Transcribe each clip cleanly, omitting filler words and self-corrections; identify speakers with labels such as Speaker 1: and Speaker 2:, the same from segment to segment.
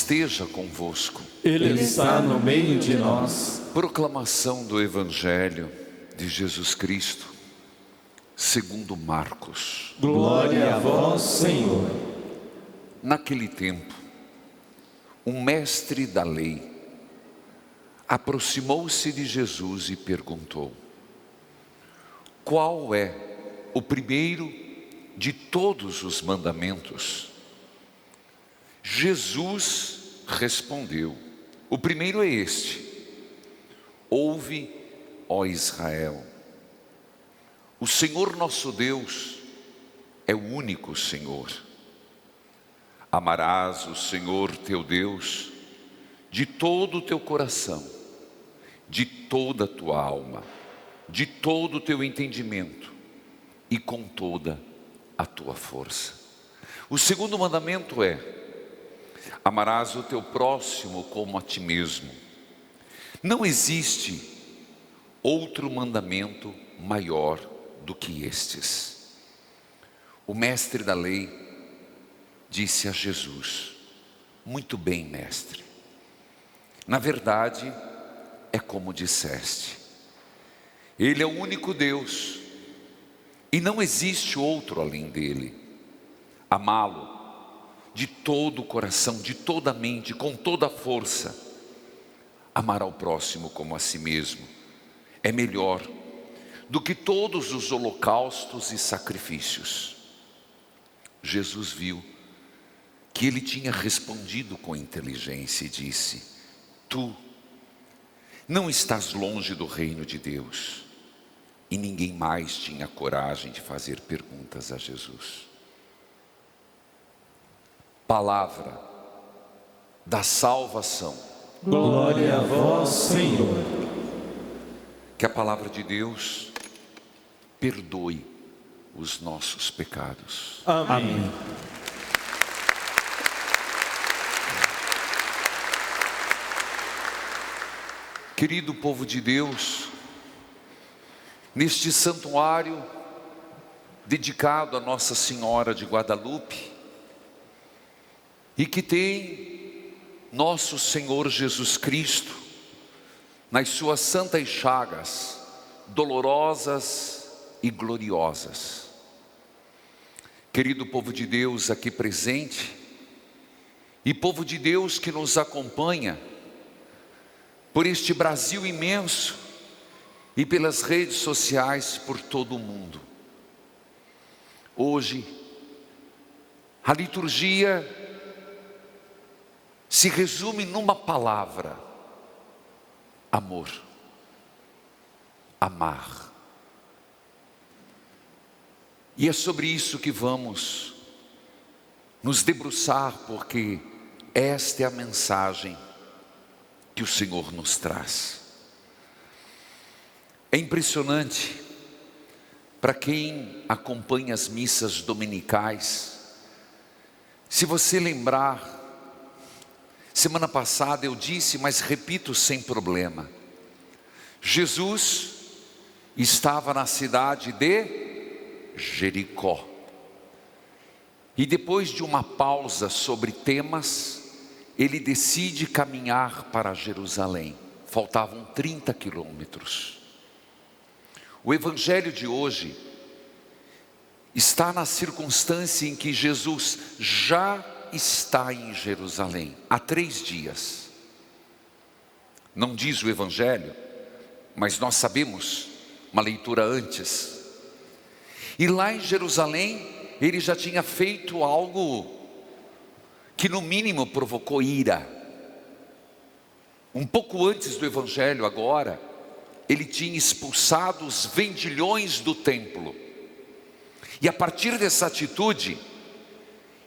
Speaker 1: esteja convosco.
Speaker 2: Ele está no meio de nós.
Speaker 1: Proclamação do Evangelho de Jesus Cristo, segundo Marcos.
Speaker 2: Glória a vós, Senhor.
Speaker 1: Naquele tempo, um mestre da lei aproximou-se de Jesus e perguntou: qual é o primeiro de todos os mandamentos? Jesus respondeu: o primeiro é este: ouve, ó Israel, o Senhor nosso Deus é o único Senhor. Amarás o Senhor teu Deus de todo o teu coração, de toda a tua alma, de todo o teu entendimento e com toda a tua força. O segundo mandamento é: amarás o teu próximo como a ti mesmo. Não existe outro mandamento maior do que estes. O mestre da lei disse a Jesus: muito bem, mestre. Na verdade, é como disseste. Ele é o único Deus e não existe outro além dele. Amá-lo de todo o coração, de toda a mente, com toda a força. Amar ao próximo como a si mesmo é melhor do que todos os holocaustos e sacrifícios. Jesus viu que ele tinha respondido com inteligência e disse: tu não estás longe do reino de Deus. E ninguém mais tinha coragem de fazer perguntas a Jesus. Palavra da salvação.
Speaker 2: Glória a vós, Senhor.
Speaker 1: Que a palavra de Deus perdoe os nossos pecados.
Speaker 2: Amém.
Speaker 1: Querido povo de Deus, neste santuário dedicado a Nossa Senhora de Guadalupe, e que tem nosso Senhor Jesus Cristo nas suas santas chagas, dolorosas e gloriosas. Querido povo de Deus aqui presente, e povo de Deus que nos acompanha por este Brasil imenso e pelas redes sociais por todo o mundo. Hoje, a liturgia se resume numa palavra: amor. Amar. E é sobre isso que vamos nos debruçar, porque esta é a mensagem que o Senhor nos traz. É impressionante, para quem acompanha as missas dominicais, se você lembrar, semana passada eu disse, mas repito sem problema: Jesus estava na cidade de Jericó. E depois de uma pausa sobre temas, ele decide caminhar para Jerusalém. Faltavam 30 quilômetros. O evangelho de hoje está na circunstância em que Jesus já está em Jerusalém há 3 dias. Não diz o evangelho, mas nós sabemos, uma leitura antes. E lá em Jerusalém, ele já tinha feito algo que no mínimo provocou ira. Um pouco antes do evangelho agora, ele tinha expulsado os vendilhões do templo. E a partir dessa atitude,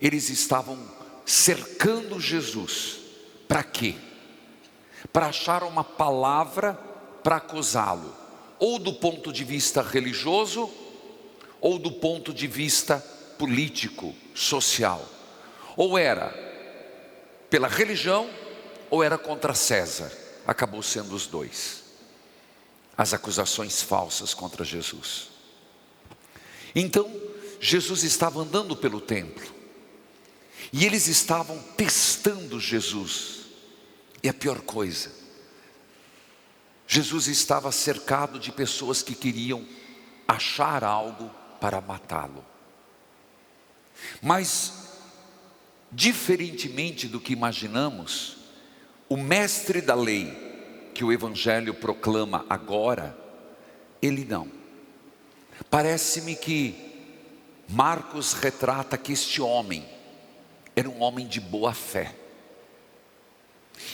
Speaker 1: eles estavam cercando Jesus. Para quê? Para achar uma palavra para acusá-lo, ou do ponto de vista religioso, ou do ponto de vista político, social. Ou era pela religião, ou era contra César. Acabou sendo os dois. As acusações falsas contra Jesus. Então, Jesus estava andando pelo templo. E eles estavam testando Jesus. E a pior coisa, Jesus estava cercado de pessoas que queriam achar algo para matá-lo. Mas, diferentemente do que imaginamos, o mestre da lei, que o Evangelho proclama agora, ele não. Parece-me que Marcos retrata que este homem era um homem de boa fé.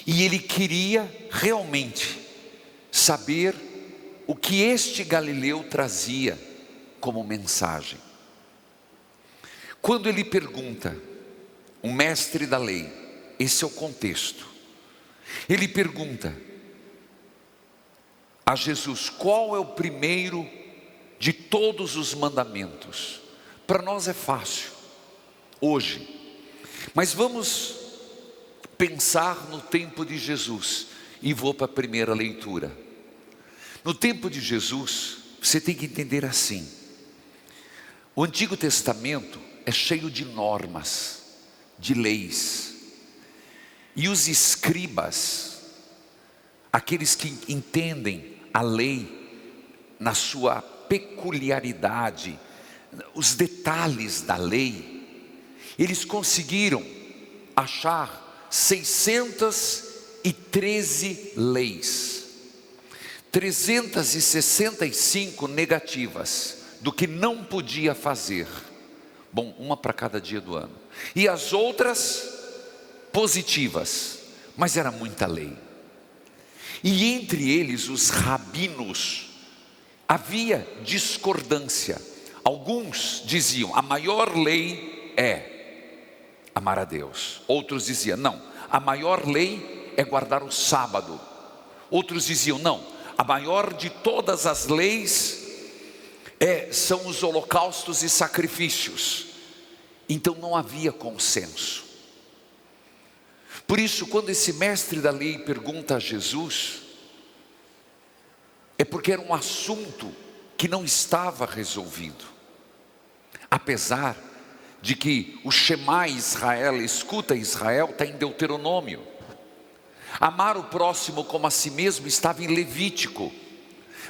Speaker 1: E ele queria realmente saber o que este Galileu trazia como mensagem. Quando ele pergunta, o mestre da lei, esse é o contexto. Ele pergunta a Jesus, qual é o primeiro de todos os mandamentos? Para nós é fácil, hoje. Mas vamos pensar no tempo de Jesus. E vou para a primeira leitura. No tempo de Jesus, você tem que entender assim. O Antigo Testamento é cheio de normas, de leis. E os escribas, aqueles que entendem a lei na sua peculiaridade, os detalhes da lei, eles conseguiram achar 613 leis, 365 negativas do que não podia fazer. Bom, uma para cada dia do ano. E as outras positivas, mas era muita lei. E entre eles, os rabinos, havia discordância. Alguns diziam, a maior lei é amar a Deus. Outros diziam, não, a maior lei é guardar o sábado. Outros diziam, não, a maior de todas as leis são os holocaustos e sacrifícios. Então não havia consenso. Por isso, quando esse mestre da lei pergunta a Jesus, é porque era um assunto que não estava resolvido. Apesar de que o Shema Israel, escuta Israel, está em Deuteronômio. Amar o próximo como a si mesmo estava em Levítico.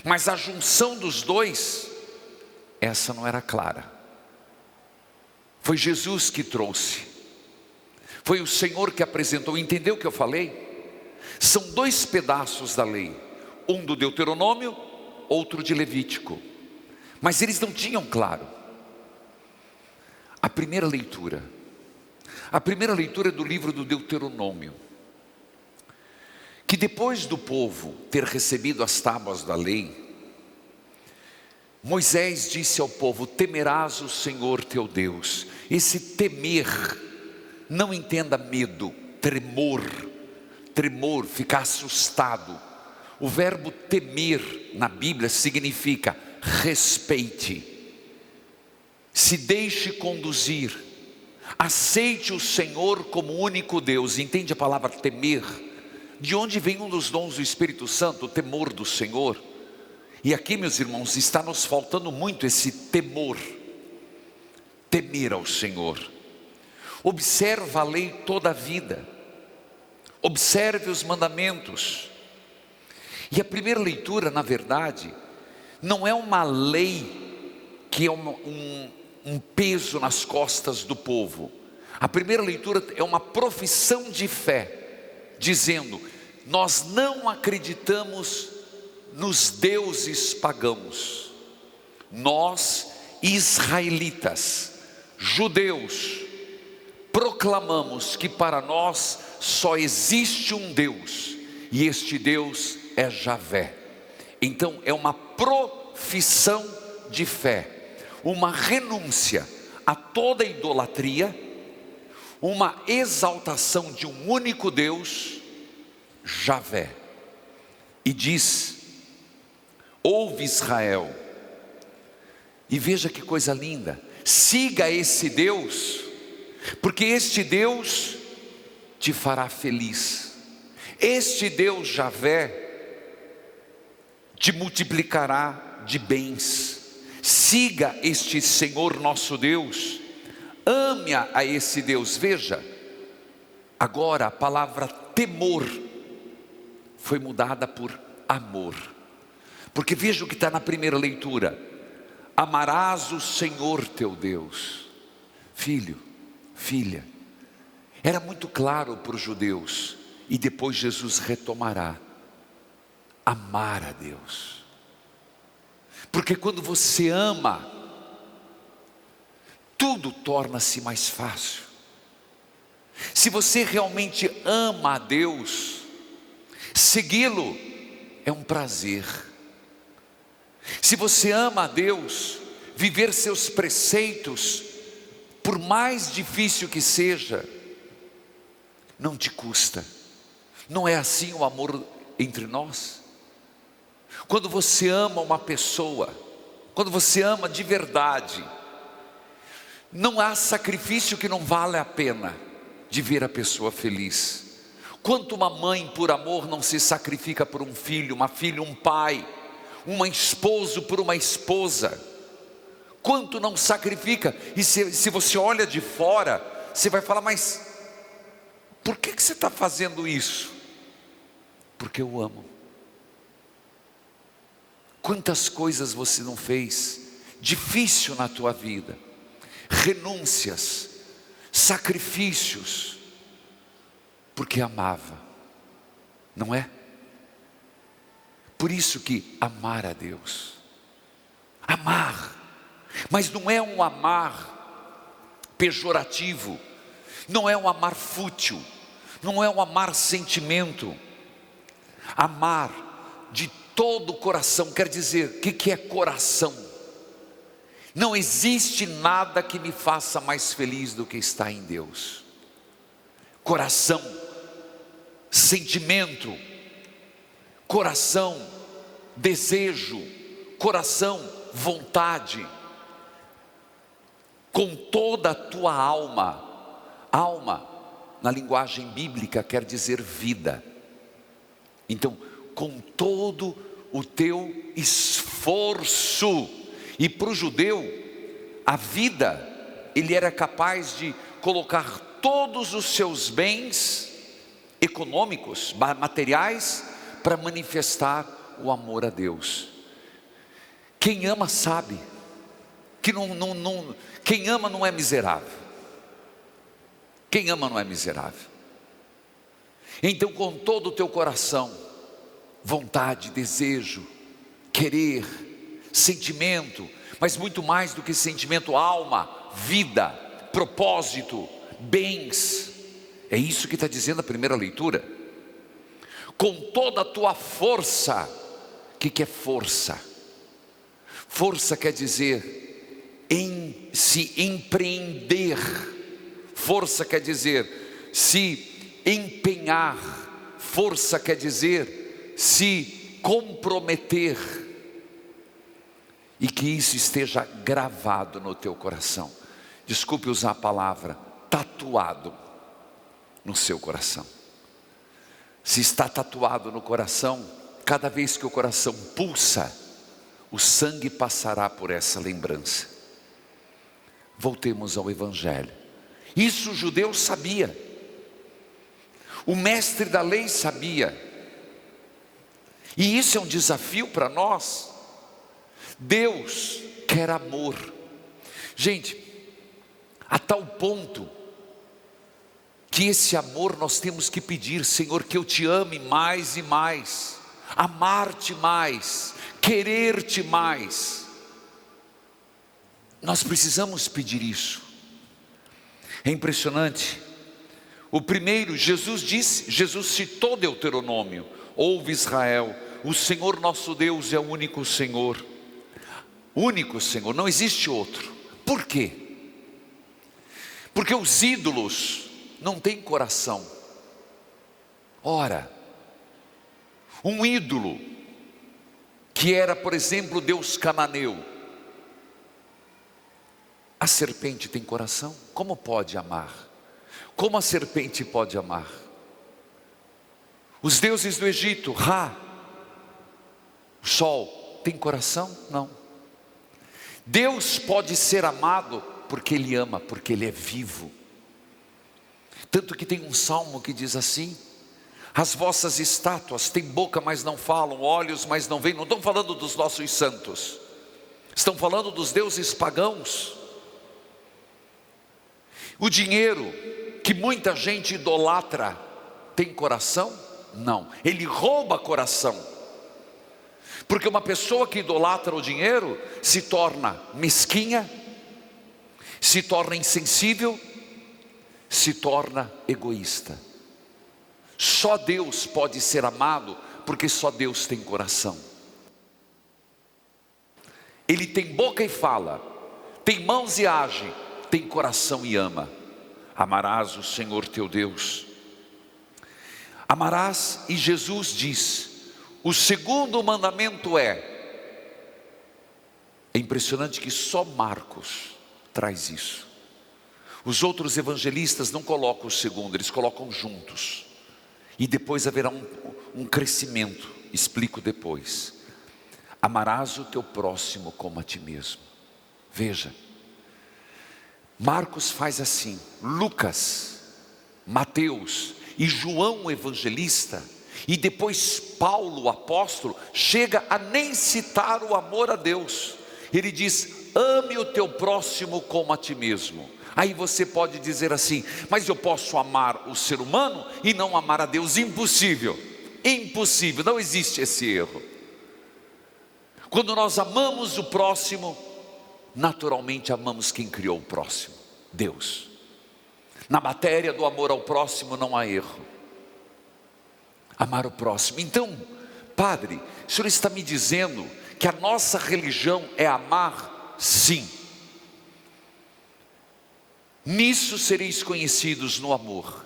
Speaker 1: Mas a junção dos dois, essa não era clara. Foi Jesus que trouxe. Foi o Senhor que apresentou. Entendeu o que eu falei? São dois pedaços da lei. Um do Deuteronômio, outro de Levítico. Mas eles não tinham claro. A primeira leitura é do livro do Deuteronômio. Que depois do povo ter recebido as tábuas da lei, Moisés disse ao povo, temerás o Senhor teu Deus. Esse temer, não entenda medo, tremor, ficar assustado. O verbo temer na Bíblia significa respeite, se deixe conduzir, aceite o Senhor como único Deus. Entende a palavra temer? De onde vem um dos dons do Espírito Santo, o temor do Senhor. E aqui, meus irmãos, está nos faltando muito esse temor, temer ao Senhor. Observa a lei toda a vida, observe os mandamentos. E a primeira leitura, na verdade, não é uma lei que é um peso nas costas do povo. A primeira leitura é uma profissão de fé, dizendo, nós não acreditamos nos deuses pagãos. Nós, israelitas, judeus, proclamamos que para nós só existe um Deus, e este Deus é Javé. Então é uma profissão de fé, uma renúncia a toda idolatria, uma exaltação de um único Deus, Javé. E diz, ouve Israel, e veja que coisa linda, siga esse Deus, porque este Deus te fará feliz. Este Deus Javé te multiplicará de bens. Siga este Senhor nosso Deus, ame a esse Deus. Veja, agora a palavra temor foi mudada por amor, porque veja o que está na primeira leitura: amarás o Senhor teu Deus. Filho, filha, era muito claro para os judeus, e depois Jesus retomará: amar a Deus. Porque quando você ama, tudo torna-se mais fácil. Se você realmente ama a Deus, segui-lo é um prazer. Se você ama a Deus, viver seus preceitos, por mais difícil que seja, não te custa. Não é assim o amor entre nós? Quando você ama uma pessoa, quando você ama de verdade, não há sacrifício que não vale a pena de ver a pessoa feliz. Quanto uma mãe por amor não se sacrifica por um filho, uma filha, um pai, uma esposa por uma esposa, quanto não sacrifica. E se você olha de fora, você vai falar: mas por que você está fazendo isso? Porque eu amo. Quantas coisas você não fez difícil na tua vida, renúncias, sacrifícios, porque amava, não é? Por isso que amar a Deus, amar, mas não é um amar pejorativo, não é um amar fútil, não é um amar sentimento. Amar de todo o coração, quer dizer, o que é coração? Não existe nada que me faça mais feliz do que estar em Deus. Coração, sentimento, coração, desejo, coração, vontade, com toda a tua alma. Alma, na linguagem bíblica, quer dizer vida. Então, com todo o teu esforço. E para o judeu, a vida, ele era capaz de colocar todos os seus bens econômicos, materiais, para manifestar o amor a Deus. Quem ama sabe que quem ama não é miserável. Quem ama não é miserável. Então, com todo o teu coração, vontade, desejo, querer, sentimento, mas muito mais do que sentimento, alma, vida, propósito, bens. É isso que está dizendo a primeira leitura. Com toda a tua força. O que é força? Força quer dizer se empreender. Força quer dizer se empenhar. Força quer dizer se comprometer. E que isso esteja gravado no teu coração. Desculpe usar a palavra, tatuado no seu coração. Se está tatuado no coração, cada vez que o coração pulsa, o sangue passará por essa lembrança. Voltemos ao Evangelho. Isso o judeu sabia. O mestre da lei sabia. E isso é um desafio para nós. Deus quer amor. Gente, a tal ponto que esse amor nós temos que pedir: Senhor, que eu te ame mais e mais, amar-te mais, querer-te mais. Nós precisamos pedir isso. É impressionante. O primeiro, Jesus citou Deuteronômio: ouve Israel, o Senhor nosso Deus é o único Senhor. Único Senhor, não existe outro. Por quê? Porque os ídolos não têm coração. Ora, um ídolo que era, por exemplo, o deus cananeu, a serpente tem coração? Como pode amar? Como a serpente pode amar? Os deuses do Egito, Ra, o sol, tem coração? Não. Deus pode ser amado porque Ele ama, porque Ele é vivo. Tanto que tem um salmo que diz assim: as vossas estátuas têm boca, mas não falam, olhos, mas não veem. Não estão falando dos nossos santos, estão falando dos deuses pagãos. O dinheiro que muita gente idolatra tem coração? Não, ele rouba coração. Porque uma pessoa que idolatra o dinheiro se torna mesquinha, se torna insensível, se torna egoísta. Só Deus pode ser amado, porque só Deus tem coração. Ele tem boca e fala, tem mãos e age, tem coração e ama. Amarás o Senhor teu Deus. Amarás, e Jesus diz, o segundo mandamento é impressionante que só Marcos traz isso. Os outros evangelistas não colocam o segundo, eles colocam juntos. E depois haverá um crescimento, explico depois. Amarás o teu próximo como a ti mesmo. Veja, Marcos faz assim, Lucas, Mateus e João o evangelista, e depois Paulo o apóstolo, chega a nem citar o amor a Deus. Ele diz, ame o teu próximo como a ti mesmo. Aí você pode dizer assim, mas eu posso amar o ser humano e não amar a Deus? Impossível, impossível, não existe esse erro. Quando nós amamos o próximo, naturalmente amamos quem criou o próximo, Deus. Na matéria do amor ao próximo não há erro. Amar o próximo. Então, Padre, o senhor está me dizendo que a nossa religião é amar? Sim. Nisso sereis conhecidos no amor.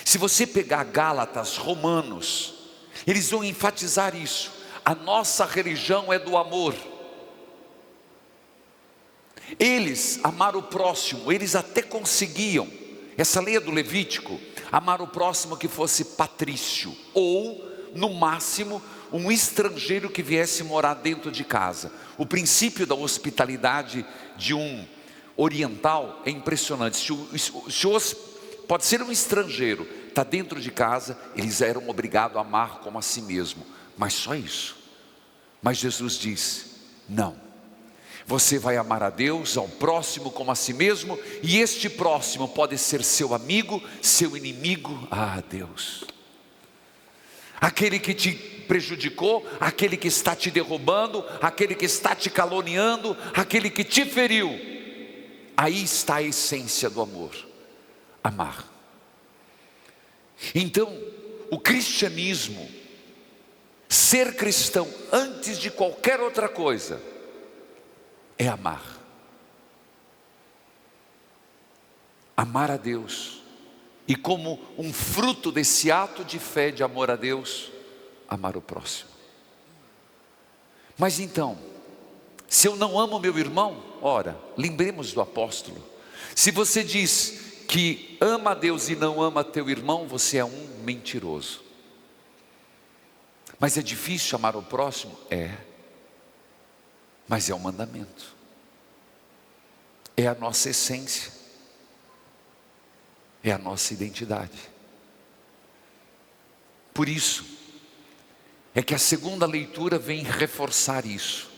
Speaker 1: Se você pegar Gálatas, Romanos, eles vão enfatizar isso. A nossa religião é do amor. Eles amaram o próximo, eles até conseguiam, essa lei é do Levítico, amar o próximo que fosse patrício, ou no máximo um estrangeiro que viesse morar dentro de casa. O princípio da hospitalidade de um oriental é impressionante. Pode ser um estrangeiro, está dentro de casa, eles eram obrigados a amar como a si mesmo, mas só isso. Mas Jesus diz, não, você vai amar a Deus, ao próximo como a si mesmo, e este próximo pode ser seu amigo, seu inimigo. Ah, Deus, aquele que te prejudicou, aquele que está te derrubando, aquele que está te caluniando, aquele que te feriu. Aí está a essência do amor, amar. Então, o cristianismo, ser cristão antes de qualquer outra coisa, é amar. Amar a Deus. E como um fruto desse ato de fé, de amor a Deus, amar o próximo. Mas então, se eu não amo meu irmão, ora, lembremos do apóstolo. Se você diz que ama a Deus e não ama teu irmão, você é um mentiroso. Mas é difícil amar o próximo? É. Mas é um mandamento. É a nossa essência. É a nossa identidade. Por isso, é que a segunda leitura vem reforçar isso.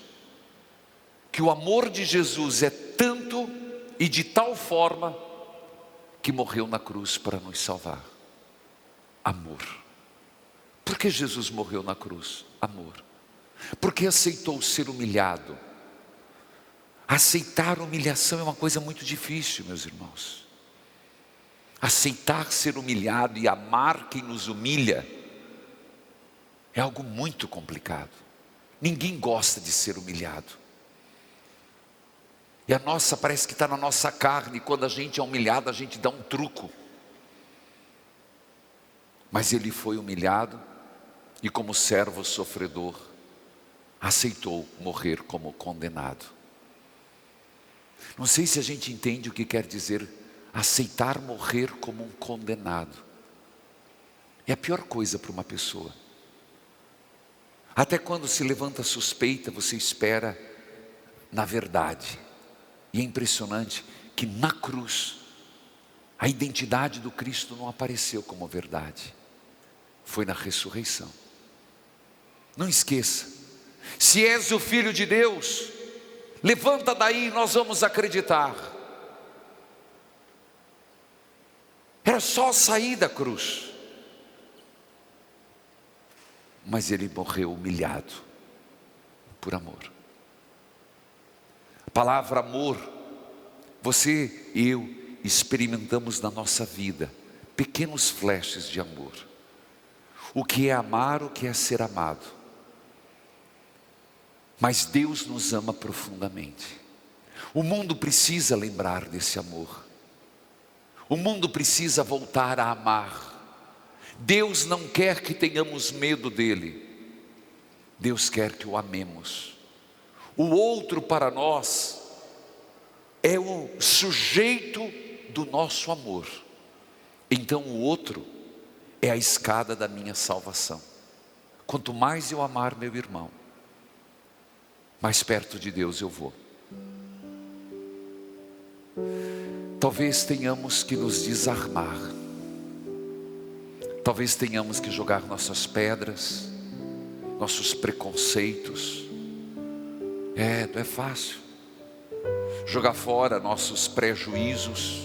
Speaker 1: Que o amor de Jesus é tanto e de tal forma que morreu na cruz para nos salvar. Amor. Por que Jesus morreu na cruz? Amor. Porque aceitou ser humilhado. Aceitar humilhação é uma coisa muito difícil, meus irmãos. Aceitar ser humilhado e amar quem nos humilha é algo muito complicado. Ninguém gosta de ser humilhado. E a nossa, parece que está na nossa carne, quando a gente é humilhado, a gente dá um truco. Mas ele foi humilhado e como servo sofredor, aceitou morrer como condenado. Não sei se a gente entende o que quer dizer aceitar morrer como um condenado. É a pior coisa para uma pessoa. Até quando se levanta suspeita, você espera na verdade. E é impressionante que na cruz, a identidade do Cristo não apareceu como verdade. Foi na ressurreição. Não esqueça, se és o Filho de Deus, levanta daí e nós vamos acreditar. Era só sair da cruz. Mas Ele morreu humilhado, por amor. A palavra amor, você e eu experimentamos na nossa vida pequenos flashes de amor. O que é amar, o que é ser amado. Mas Deus nos ama profundamente. O mundo precisa lembrar desse amor. O mundo precisa voltar a amar. Deus não quer que tenhamos medo dele. Deus quer que o amemos. O outro para nós é o sujeito do nosso amor. Então o outro é a escada da minha salvação. Quanto mais eu amar meu irmão, mais perto de Deus eu vou. Talvez tenhamos que nos desarmar. Talvez tenhamos que jogar nossas pedras, nossos preconceitos. Não é fácil. Jogar fora nossos prejuízos.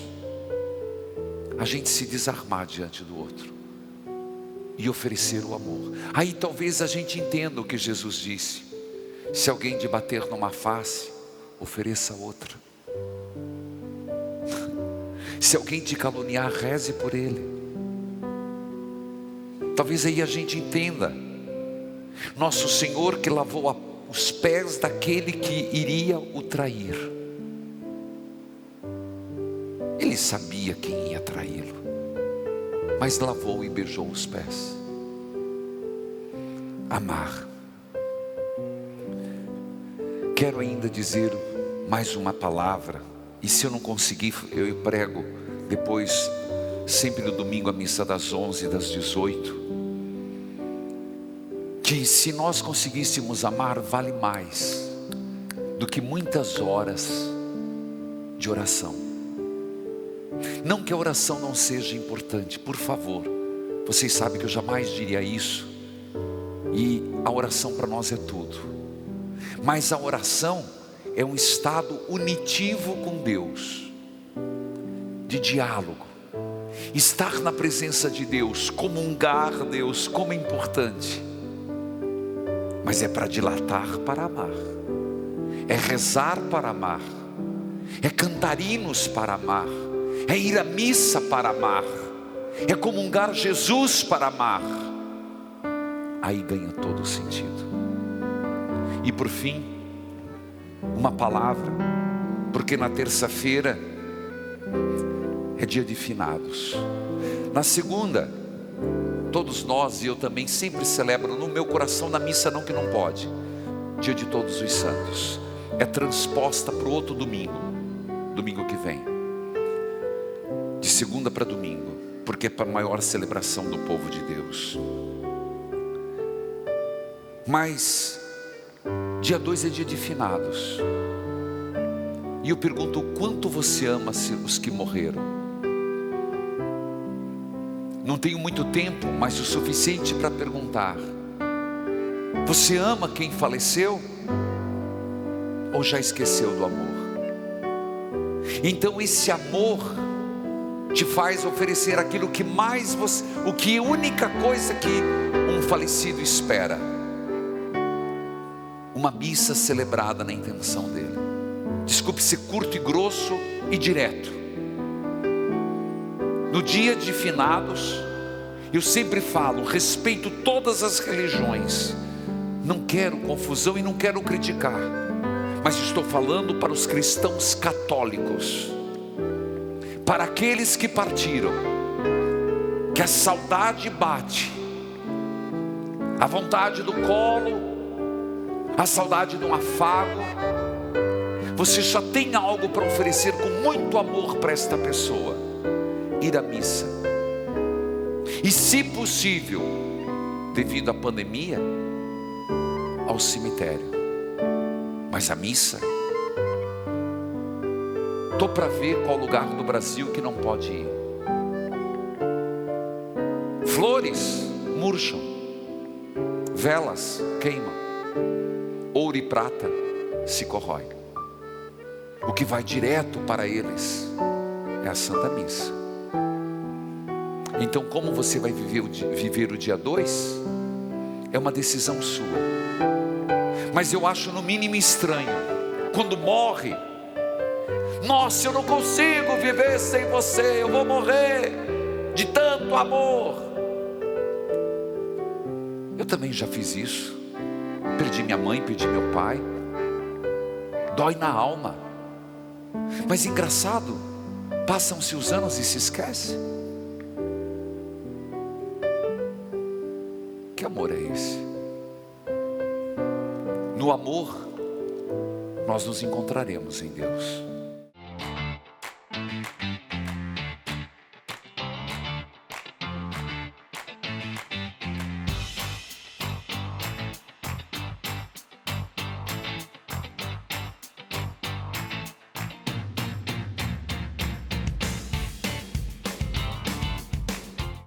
Speaker 1: A gente se desarmar diante do outro e oferecer o amor. Aí talvez a gente entenda o que Jesus disse: se alguém te bater numa face, ofereça outra. Se alguém te caluniar, reze por ele. Talvez aí a gente entenda. Nosso Senhor que lavou os pés daquele que iria o trair. Ele sabia quem ia traí-lo, mas lavou e beijou os pés. Amar. Quero ainda dizer mais uma palavra, e se eu não conseguir, eu prego depois, sempre no domingo, a missa das 11 e das 18. Que se nós conseguíssemos amar, vale mais do que muitas horas de oração. Não que a oração não seja importante, por favor. Vocês sabem que eu jamais diria isso. E a oração para nós é tudo. Mas a oração é um estado unitivo com Deus, de diálogo. Estar na presença de Deus, comungar Deus, como é importante. Mas é para dilatar para amar. É rezar para amar. É cantar hinos para amar. É ir à missa para amar. É comungar Jesus para amar. Aí ganha todo o sentido. E por fim, uma palavra, porque na terça-feira é dia de finados. Na segunda, todos nós e eu também sempre celebro no meu coração, na missa não que não pode, dia de Todos os Santos. É transposta para o outro domingo, domingo que vem, de segunda para domingo, porque é para a maior celebração do povo de Deus. Mas dia 2 é dia de finados. E eu pergunto: o quanto você ama os que morreram? Não tenho muito tempo, mas o suficiente para perguntar: você ama quem faleceu? Ou já esqueceu do amor? Então esse amor te faz oferecer aquilo que mais você, o que é a única coisa que um falecido espera: uma missa celebrada na intenção dele. Desculpe ser curto e grosso e direto. No dia de finados, eu sempre falo, respeito todas as religiões, não quero confusão e não quero criticar, mas estou falando para os cristãos católicos, para aqueles que partiram, que a saudade bate, a vontade do colo, a saudade de um afago. Você já tem algo para oferecer com muito amor para esta pessoa: ir à missa. E se possível, devido à pandemia, ao cemitério. Mas a missa Estou para ver qual lugar do Brasil que não pode ir. Flores murcham, velas queimam, ouro e prata se corrói. O que vai direto para eles é a Santa Missa. Então, como você vai viver o dia 2? É uma decisão sua. Mas eu acho no mínimo estranho, quando morre: nossa, eu não consigo viver sem você, eu vou morrer de tanto amor. Eu também já fiz isso. Perdi minha mãe, perdi meu pai. Dói na alma. Mas engraçado, passam-se os anos e se esquece. Que amor é esse? No amor, nós nos encontraremos em Deus.